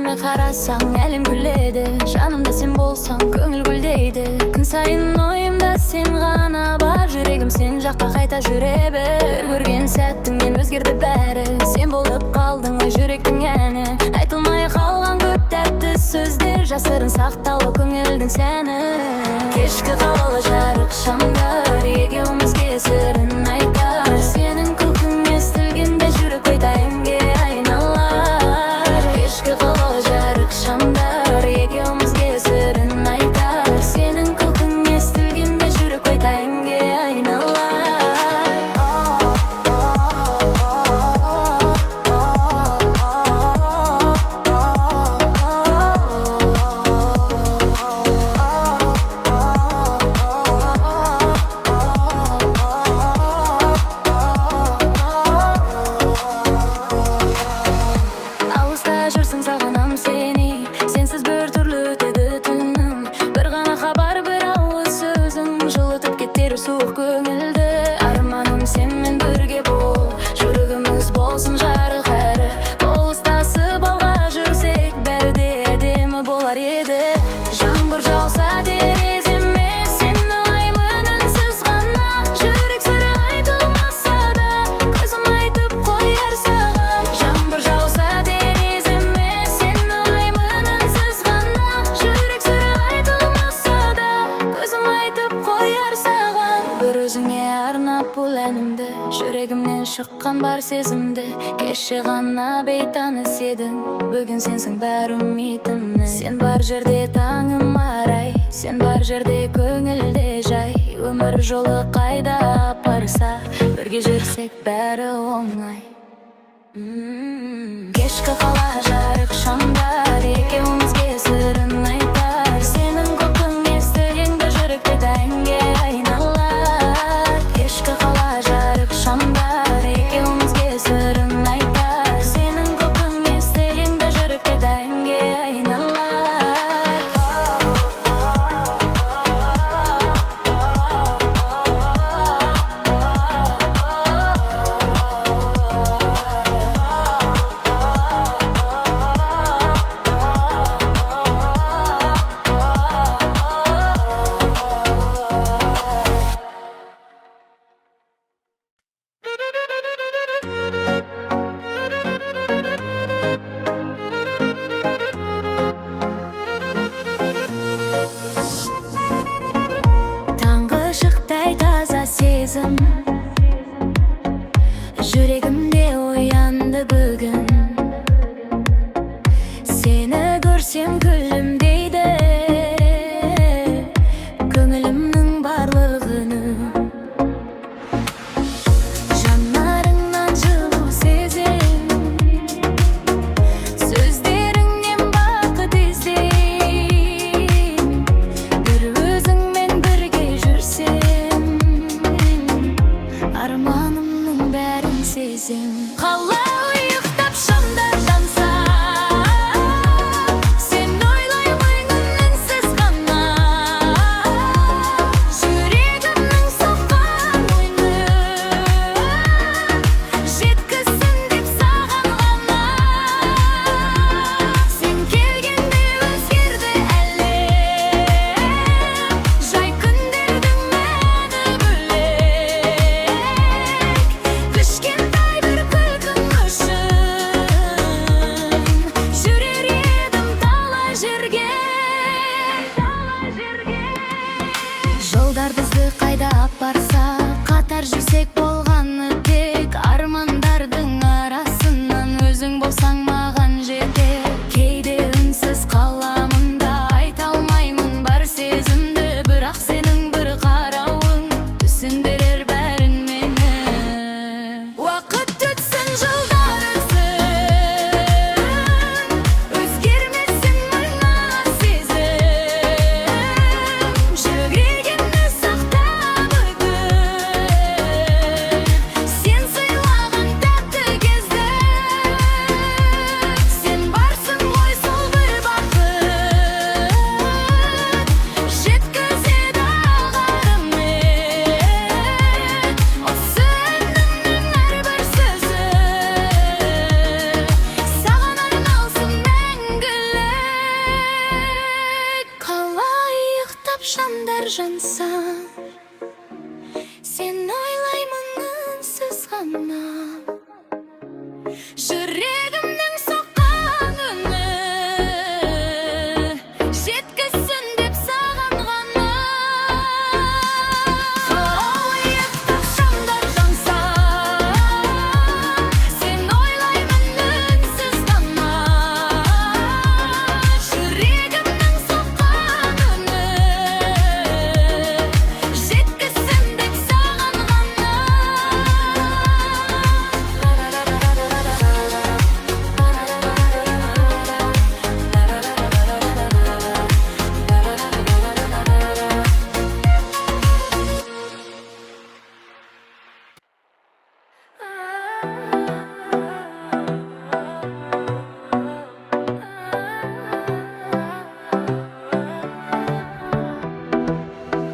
Көзіме қарасаң әлем күледі, жанымда сен болсаң көңіл гүлдейді. Күн сайын ойымда сен ғана бар, жүрегім сен жаққа қайта жүре бер. Көрген сәттіңнен өзгерді бәрі, сен болып қалдың ғой жүректің әні. Айтылмай қалған көп тәтті сөздер, жасырын сақтаулы көңілдің сәні. Кешкі қалалы жарық шамдар, екеумізге сырын айтар. Сенің күлкің естілгенде жүрек ой тәңге айналар. Кешкі қалалы жарық шамдар, екеумізге сырын айтар. Сенің күлкің естілгенде жүрек ой тәңге айналар. Жүрсің сағынам сені, сенсіз бір түрлі өтеді түнім. Бір ғана хабар, бір ауыз сөзің жылытып кетер суық көңілді. Арманым сенмен бірге бол, жүрегіміз болсын жарық әрі. Қол ұстасып алға жүрсек, бәрі де әдемі болар еді. Жаңбыр жауса тереземе, сені ойлаймын үнсіз ғана. Жүрек сыры айтылмаса да, көзім айтып қояр саған. Жаңбыр жауса бұл әнімді, жүрегімнен шыққан бар сезімді. Кеше ғана бейтаныс едің, бүгін сенсің бар үмітімнің. Сен бар жерде таңым арай, сен бар жерде көңілде жай. Өмір жолы қайда апарса, бірге жүрсек бәрі оңай. Кешкі қала жарық шамдар, екеумізге сырын айтар. Сенің күлкің естігенде жүректе тәңге айналар. Кешкі қала жарық шамдар, екеумізге сырын айтар. Сенің күлкің естігенде жүректе тәңге айналар. Жүрегімде оянды бүгін, сені көрсем күлімдейді көңілімнің барлығыны. Жанарыңнан жылу сезем, сөздеріңнен бақыт іздейм. Бір өзіңмен бірге жүрсем, арманымның бәрін сезем. Қалай ұйықтап шамдар жанса, сен ойлаймын үнсіз ғана. Жүрегімнің соққан ойны жеткізсін деп саған ғана. Сен келгенде өзгерді әлем, жай күндердің мәні бөлек. Кішкентай бір күлкің үшін жүрер едім талай жерге. Жолдар бізді қайда апарса, қатар жүрсек болғаны тек. Армандардың арасынан өзің болсаң маған жетер. Кейде үнсіз қаламын да айта алмаймын бар сезімді, бірақ сенің бір қарауың түсіндірер бәрін мені. Уақыт өтсін, жылдар өтсін, өзгермесін мына сезім. Жүрегімді сақта бүгін, болсаң, сен ойлаймын үнсіз ғана. Жүрегімнің соққан үні жеткізсін деп саған ғана. Ойықтап шамдар жанса, сен ойлаймын үнсіз ғана. Жүрегімнің соққан үні жеткізсін деп саған ғана.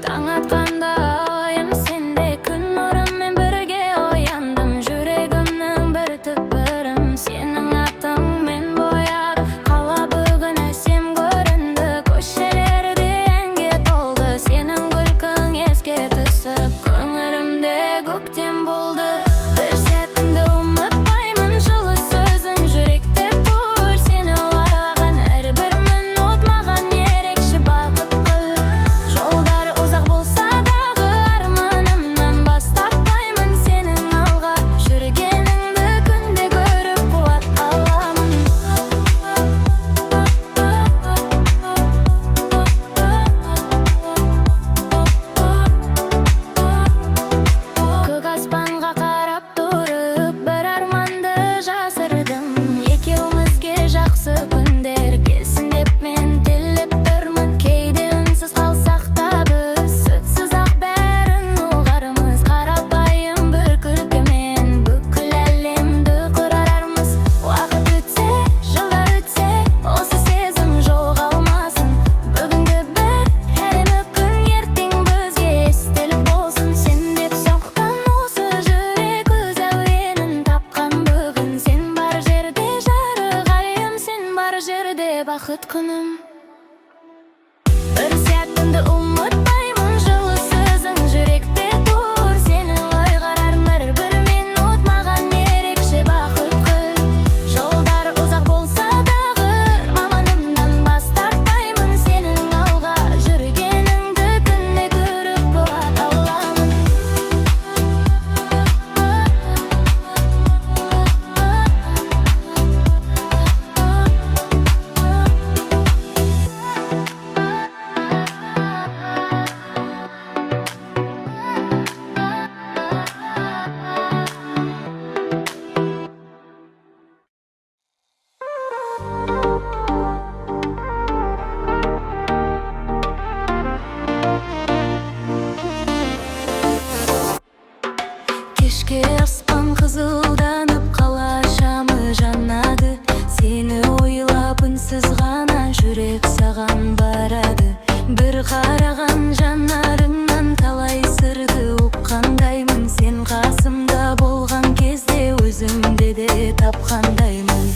Таң атқанда оян сенде күн нұрымен бірге ояндым. Жүрегімнің бір түкпірін сенің атыңмен бояды. Қала бүгін әсем көрінді, көшелерде әнге толды. Сенің күлкің еске түсіп, көңілімде көктем болды. Бір сәтіңді ұмытпаймын, жылы сөзің жүректе тұр. Сені ойлаған әрбір минут маған ерекше бақыт қыл. Жолдар ұзақ болса дағы арманымнан бас тартпаймын. Сенің алға жүргеніңді күнде көріп қуат аламын. Көк аспанға қарап тұрып, бір арманды жасырдым. Екеумізге жақсы күндер келсін деп мен тілеп тұрмын. Кейде үнсіз қалсақ та біз сөзсіз ақ бәрін ұғармыз. Қарапайым бір күлкімен бүкіл әлемді құрармыз. Уақыт өтсе, жылдар өтсе, осы сезім жоғалмасын. Бүгінгі бір әдемі күн ертең бізге естелік болсын. Сен деп соққан осы жүрек өз әуенін тапқан бүгін. Сен бар жерде жарық айым, сен бар жерде бақыт күнім. Бір сәтіңді ұмытпаймын, жылы сөзің жүректе тұр. Сені ойғарар әрбір минут маған ерекше бақыт қыл. Жолдар ұзақ болса дағы арманымнан бас тартпаймын. Сенің алға жүргеніңді күнде көріп қуат аламын. Кешке аспан қызылданып, қала шамы жанады. Сені ойлап үнсіз ғана жүрек саған барады. Бір қараған жанарыңнан талай сырды ұққандаймын. Сен қасымда болған кезде өзімді де тапқандаймын.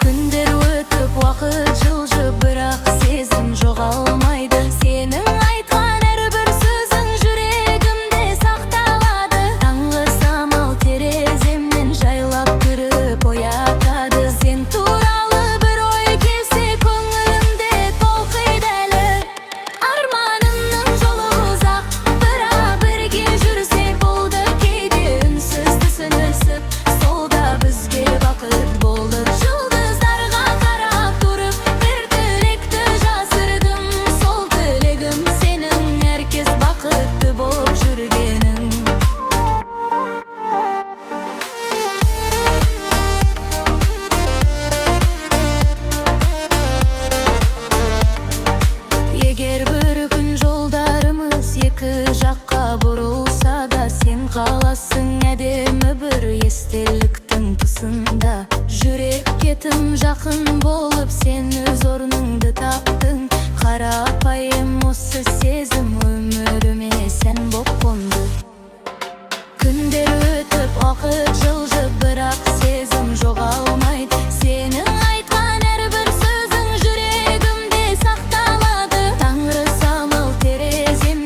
Күндер өтіп, уақыт жылжып, бірақ сезім жоғалмайды. Сенің айтқан әрбір сөзің жүрегімде сақталады. Таңғы самал тереземнен жайлап кіріп оятады. Сен туралы бір ой келсе, көңілімде толқиды әлі. Арманымның жолы ұзақ, бірақ бірге жүрсек болды. Кейде үнсіз түсінісіп, сол да бізге бақыт болды. Жұлдыздарға қарап тұрып, бір тілекті жасырдым. Сол тілегім сенің әркез бақытты болып жүргенің. Егер бір күн жолдарымыз екі жаққа бұрылса да, сен қаласың әдемі бір естеліктің тұсында. Жүрекке тым жақын болып, сен өз орныңды таптың. Қарапайым осы сезім өміріме сән боп қонды. Күндер өтіп, уақыт жылжып, бірақ сезім жоғалмайды. Сенің айтқан әрбір сөзің жүрегімде сақталады. Таңғы самал терезем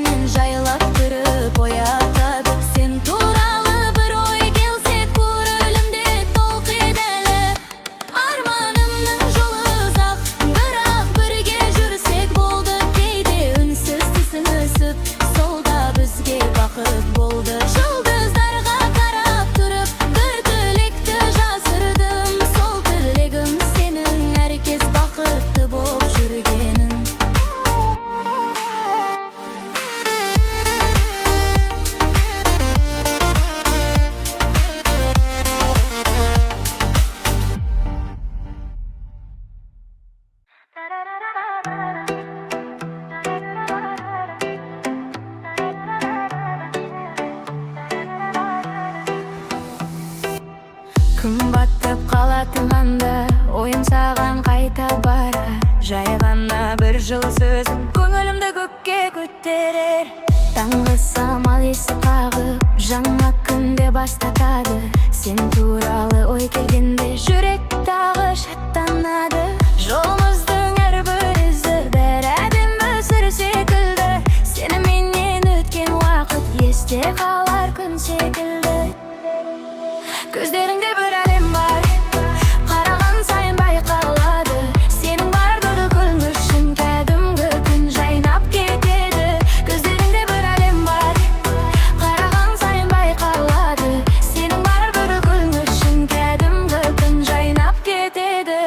бізге бақыт болды. Жұлдыздарға қарап тұрып бір тілекті жасырдым. Сол тілегім сенің әркез бақытты болып жүргенің. Күн батып қалатын анда ойым саған қайта барар. Жай ғана бір жылы сөзім көңілімді көкке көтерер. Таңғы самал есік қағып жаңа күнде бастатады. Сен туралы ой келгенде жүрек тағы шаттанады. Жолымыздың әрбір ізі бір әдемі сыр секілді. Сеніменен өткен уақыт есте қалар күн секілді. Көздеріңде бір әлем бар, қараған сайын байқалады. Сенің барлығы күн үшін кәдімгі күн жайнап кетеді. Көздеріңде бір әлем бар, қараған сайын байқалады. Сенің барлығы күн үшін кәдімгі күн жайнап кетеді.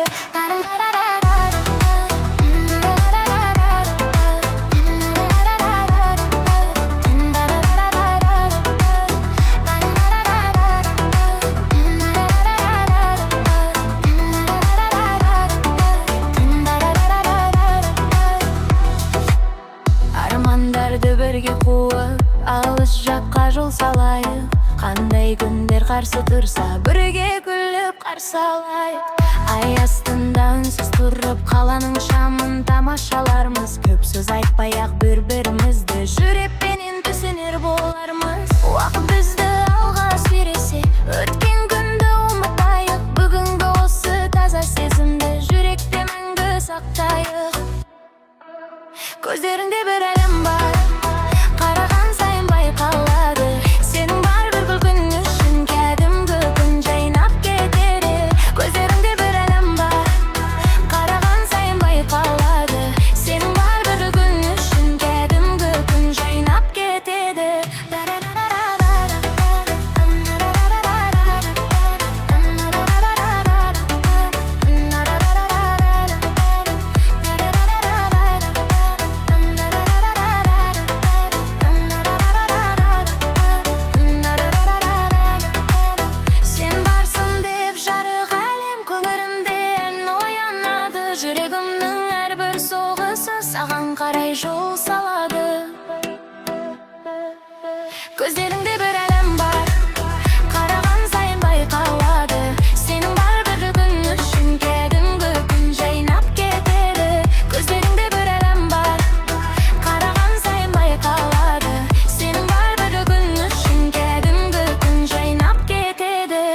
Армандарды бірге қуып, алыс жаққа жол салайық. Қандай күндер қарсы тұрса, бірге күліп қарсы алайық. Ай астында үнсіз тұрып, қаланың шамын тамашалармыз. Көп сөз айтпай-ақ бір-бірімізді жүрекпенен түсінер болармыз. Уақыт бізді алға сүйресе, өткен күнді ұмытайық. Бүгінгі осы таза сезімді жүректе мәңгі сақтайық. Көздеріңде бір әлем бар, қараған сайын байқалады. Сенің бар бір күн үшін кәдімгі күн жайнап кетеді. Көздеріңде бір әлем бар, қараған сайын байқалады. Сенің бар бір күн үшін кәдімгі күн жайнап кетеді. Жүрегімнің әрбір соғысы саған қарай жол салады. Көздеріңде бір әлем бар, қараған сайын байқалады. Сенің бар бір күн үшін кәдімгі күн жайнап кетеді. Көздеріңде бір әлем бар, қараған сайын байқалады. Сенің бар бір күн үшін кәдімгі күн жайнап кетеді.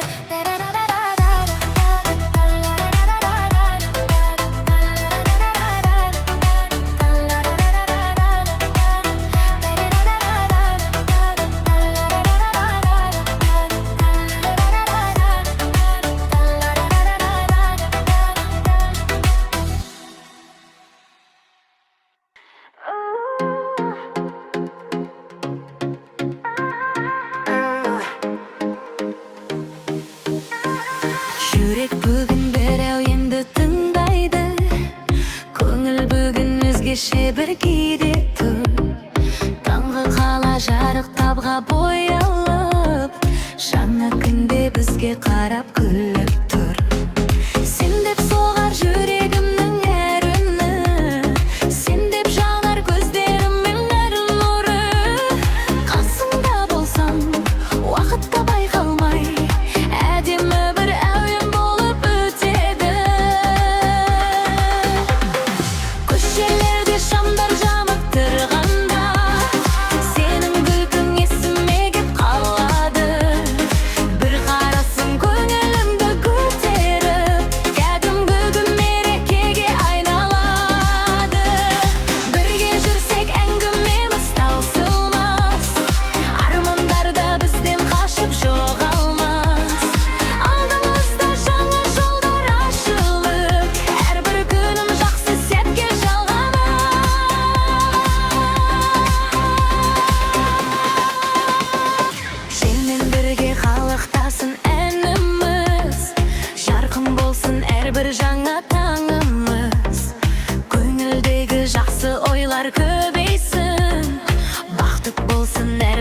Жүрек бүгін бір әуенді тыңдайды. Көңіл бүгін өзгеше бір күйде тұр. Таңғы қала жарық табға боялып, жаңа күнде бізге қарап күліп тұр. Сен деп соғар жүрегімнің әр үні, сен деп жанар көздерімнің әр нұры. Қасыңда болсам, уақытта байқалмай, әдемі бір әуен болып өтеді. Көшелерде шамдар жамып тұрғанда, сенің күлкің есіме кеп қалады. Бір қарасың көңіл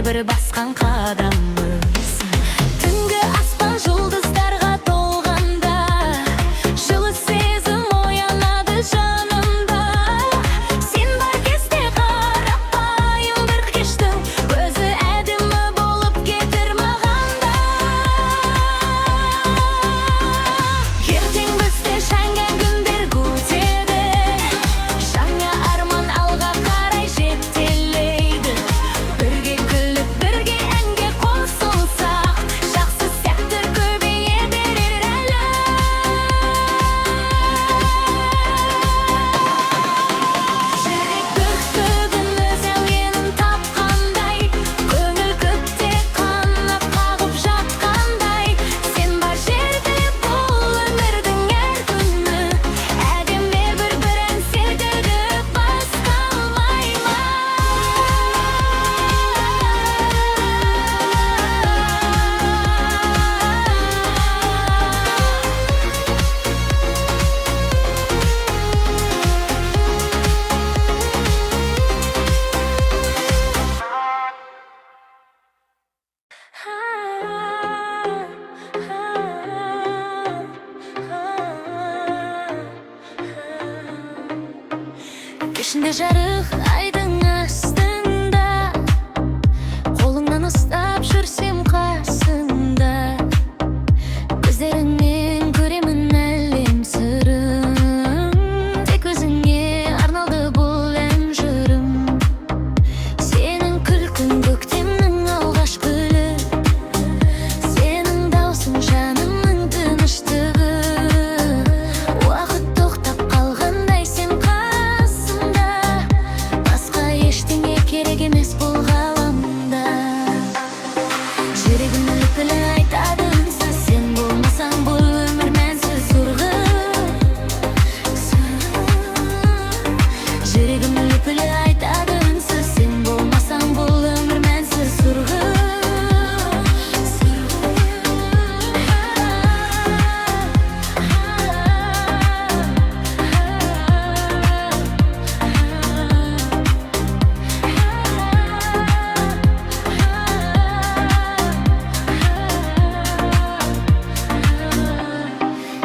бер-бир баскан кадамбыз. Түнгі аспан жұлдыздарға толғанда, жылы сезім оянады жанымда. Сен бар кезде қарапайым бір кештің, өзі әдемі болып кетер мағанда. Ертең бізде жаңа күндер күтеді, жаңа арман алға қарай жетелейді. Бірге күліп, бірге әнге қосылсақ, жақсы сәттер көбейе берер әлі. Жүрек бүктігін өз әуенін тапқандай, көңіл көкте қанат қағып жатқандай. Сен бар жерде бұл өмірдің әр күні, әдемі бір-бір ән секілді басталмай ма? Кешінде жарық айдың астында, қолыңнан ұстап жүрсем қасында. Көздеріңнен көремін әлем сырын, тек өзіңе арналды бұл ән жырым. Сенің күлкің көктемнің алғаш гүлі, сенің даусың жанымның тыныштығы. Уақыт тоқтап қалғандай сен қасымда, басқа ештеңе керек емес бұл ғаламда. Жүрегім лүпілі айтады үнсіз, сен болмасаң бұл өмір мәнсіз сұрғы. Жүрегім лүпілі айтады үнсіз, сен болмасаң бұл өмір мәнсіз сұрғы.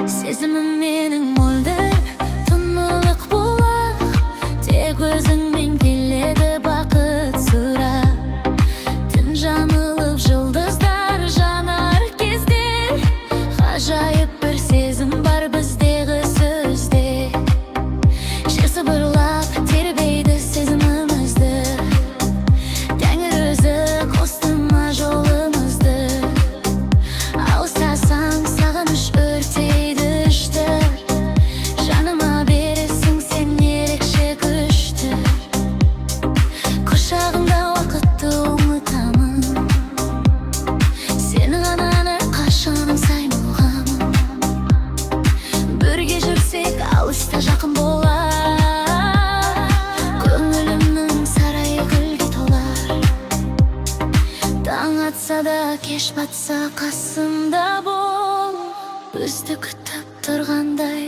Сезімім менің мөлдір, тұнылық бұлақ, тек өзіңмен келеді бақыт сұрақ. Түн жанылып жылдыздар жанар кезде, ғажайып бір сезім бар біздегі сөзде. Жер сыбырлап тербейді сезімімізді, Тәңір өзі қосты ма жолымызды. Алыстасаң сағыныш өртейді ішті, жаныма бересің сен ерекше күшті. Құшағымда уақытты ұмытамын, сені ғана қашан аңсаймын мұғамын. Бірге жүрсек алыста жақын болар, көңілімнің сарайы гүлге толар. Таң атса да кеш батса қасымда бол, бізді күтіп тұрғандай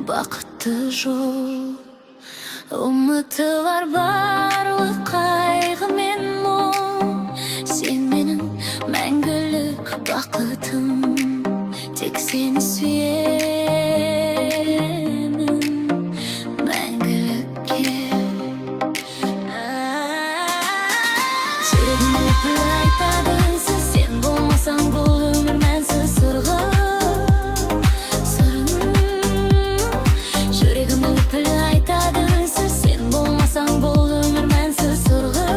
бақытты жол. Ұмытылар барлық қайғы мен мұң, сен менің мәңгілік бақытым, тек сені сүйемін мәңгілікке. Жүрегім лүпілі айтады үнсіз, сен болмасаң бұл өмір мәнсіз сырғы. Жүрегім лүпілі айтады үнсіз, сен болмасаң бұл өмір мәнсіз сырғы.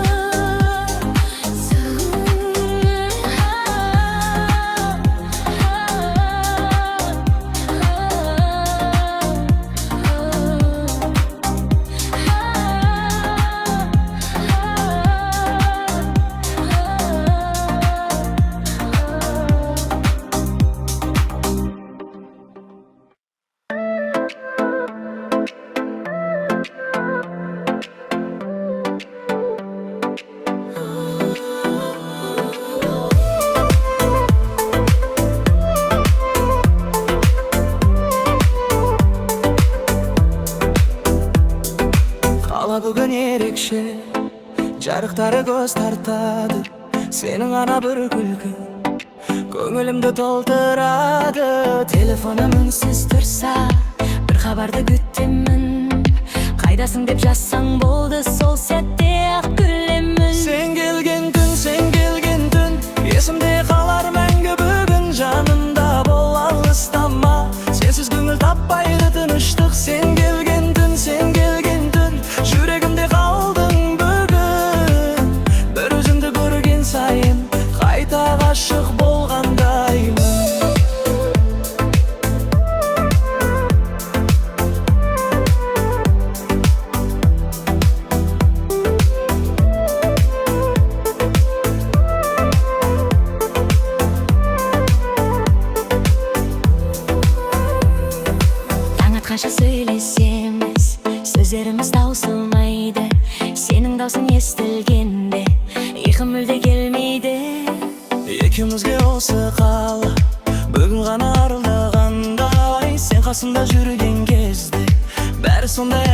жарыктары көз тартады, сенің ана бір күлкі көңілімді толтырады. Телефоным үнсіз тұрса, бір хабарды күтемін. Қайдасың деп жазсаң болды, сол сәтте ақ күлемін. Сен келген түн, есімде қалар мәңгі бүгін. Жанымда бол, алыстама, сенсіз көңіл таппайды тыныштық. Сен келген түн, жүрегімде қалдың бүгін. Бір өзіңді көрген сайын, қайта ғашық болғандаймын. Қанша сөйлесеміз, сөздеріміз таусылмайды. Сенің даусың естілгенде, ұйқым мүлде келмейді. Екеумізге осы қала, бүгін ғана арылғандай. Сен қасымда жүрген кезде, бәрі сондай